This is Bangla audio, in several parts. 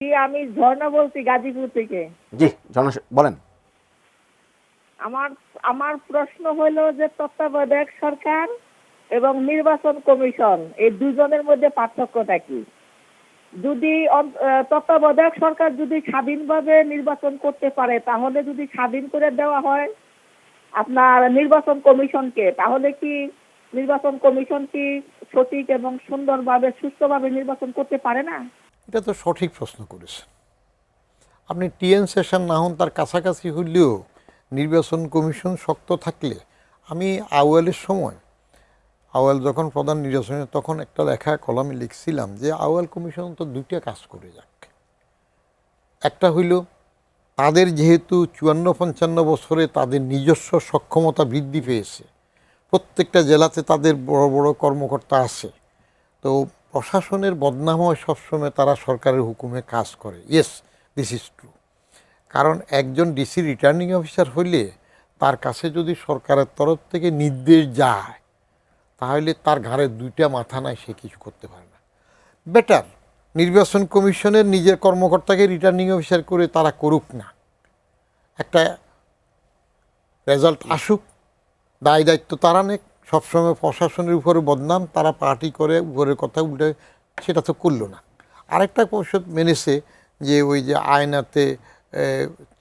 আমি ঝর্ণা বলছি গাজীপুর থেকে। জি ঝর্ণা বলেন। আমার আমার প্রশ্ন হলো যে তত্ত্বাবধায়ক সরকার এবং নির্বাচন কমিশন এই দুজনের মধ্যে পার্থক্যটা কি? যদি তত্ত্বাবধায়ক সরকার যদি স্বাধীনভাবে নির্বাচন করতে পারে, তাহলে যদি স্বাধীন করে দেওয়া হয় আপনার নির্বাচন কমিশনকে, তাহলে কি নির্বাচন কমিশন কি সঠিক এবং সুন্দরভাবে সুষ্ঠুভাবে নির্বাচন করতে পারে না? এটা তো সঠিক প্রশ্ন করেছেন আপনি। টিএন সেশন না হন তার কাছাকাছি হইলেও নির্বাচন কমিশন শক্ত থাকলে, আমি আউয়ালের সময় আউয়াল যখন প্রধান নির্বাচনে তখন একটা লেখা কলামে লিখছিলাম যে আউয়াল কমিশন তো দুইটা কাজ করে যাক। একটা হইল তাদের যেহেতু 54-55 বছরে তাদের নিজস্ব সক্ষমতা বৃদ্ধি পেয়েছে, প্রত্যেকটা জেলাতে তাদের বড় বড় কর্মকর্তা আছে, তো প্রশাসনের বদনাম হয় সবসময় তারা সরকারের হুকুমে কাজ করে। Yes, this is true. কারণ একজন ডিসি রিটার্নিং অফিসার হইলে তার কাছে যদি সরকারের তরফ থেকে নির্দেশ যায়, তাহলে তার ঘাড়ে দুইটা মাথা নাই, সে কিছু করতে পারে না। বেটার নির্বাচন কমিশনের নিজের কর্মকর্তাকে রিটার্নিং অফিসার করে তারা করুক না, একটা রেজাল্ট আসুক, দায় দায়িত্ব তারা নেক। সবসময় প্রশাসনের উপরে বদনাম, তারা পার্টি করে উপরের কথা উল্টে, সেটা তো করলো না। আরেকটা পরিষদ মেনেছে যে ওই যে আয়নাতে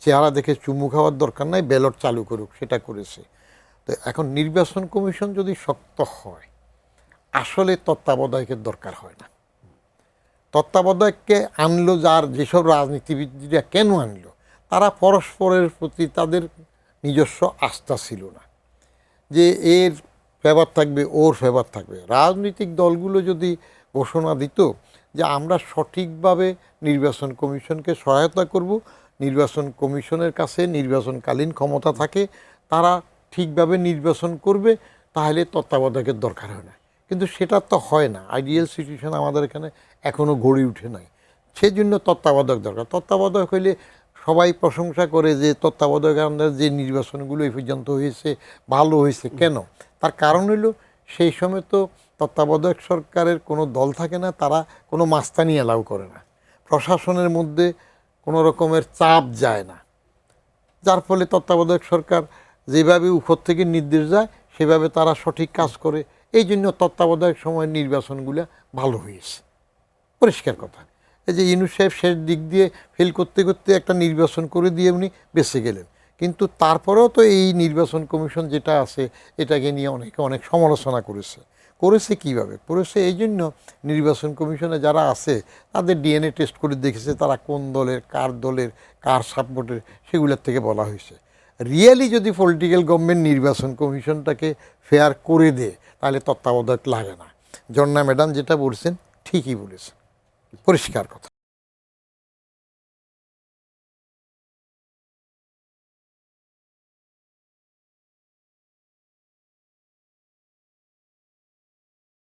চেহারা দেখে চুমু খাওয়ার দরকার নাই, ব্যালট চালু করুক, সেটা করেছে। তো এখন নির্বাচন কমিশন যদি শক্ত হয়, আসলে তত্ত্বাবধায়কের দরকার হয় না। তত্ত্বাবধায়ককে আনলো যার যেসব রাজনীতিবিদরা কেন আনলো, তারা পরস্পরের প্রতি তাদের নিজস্ব আস্থা ছিল না যে এর ফেভার থাকবে ওর ফেভার থাকবে। রাজনৈতিক দলগুলো যদি ঘোষণা দিত যে আমরা সঠিকভাবে নির্বাচন কমিশনকে সহায়তা করব, নির্বাচন কমিশনের কাছে নির্বাচনকালীন ক্ষমতা থাকে, তারা ঠিকভাবে নির্বাচন করবে, তাহলে তত্ত্বাবধায়কের দরকার হয় না। কিন্তু সেটা তো হয় না। আইডিয়াল সিচুয়েশন আমাদের এখানে এখনও গড়ে উঠে নাই, সেজন্য তত্ত্বাবধায়ক দরকার। তত্ত্বাবধায়ক হইলে সবাই প্রশংসা করে যে তত্ত্বাবধায়ক আমাদের যে নির্বাচনগুলো এই পর্যন্ত হয়েছে ভালো হয়েছে। কেন? তার কারণ হলো সেই সময় তো তত্ত্বাবধায়ক সরকারের কোনো দল থাকে না, তারা কোনো মাস্তানি অ্যালাউ করে না, প্রশাসনের মধ্যে কোনো রকমের চাপ যায় না, যার ফলে তত্ত্বাবধায়ক সরকার যেভাবে উপর থেকে নির্দেশ যায় সেভাবে তারা সঠিক কাজ করে। এই জন্য তত্ত্বাবধায়ক সময়ের নির্বাচনগুলো ভালো হয়েছে, পরিষ্কার কথা। এই যে ইউনূস সাহেব শেষ দিক দিয়ে ফেল করতে করতে একটা নির্বাচন করে দিয়ে উনি বেঁচে গেলেন, কিন্তু তারপরেও তো এই নির্বাচন কমিশন যেটা আছে এটাকে নিয়ে অনেকে অনেক সমালোচনা করেছে কীভাবে করেছে। এই জন্য নির্বাচন কমিশনে যারা আছে তাদের ডিএনএ টেস্ট করে দেখেছে তারা কোন দলের, কার সাপোর্টের, সেগুলোর থেকে বলা হয়েছে। রিয়েলি যদি পলিটিক্যাল গভর্নমেন্ট নির্বাচন কমিশনটাকে ফেয়ার করে দেয়, তাহলে তত্ত্বাবধায়ক লাগে না। ঝর্ণা ম্যাডাম যেটা বলছেন ঠিকই বলেছেন, পরিষ্কার কথা।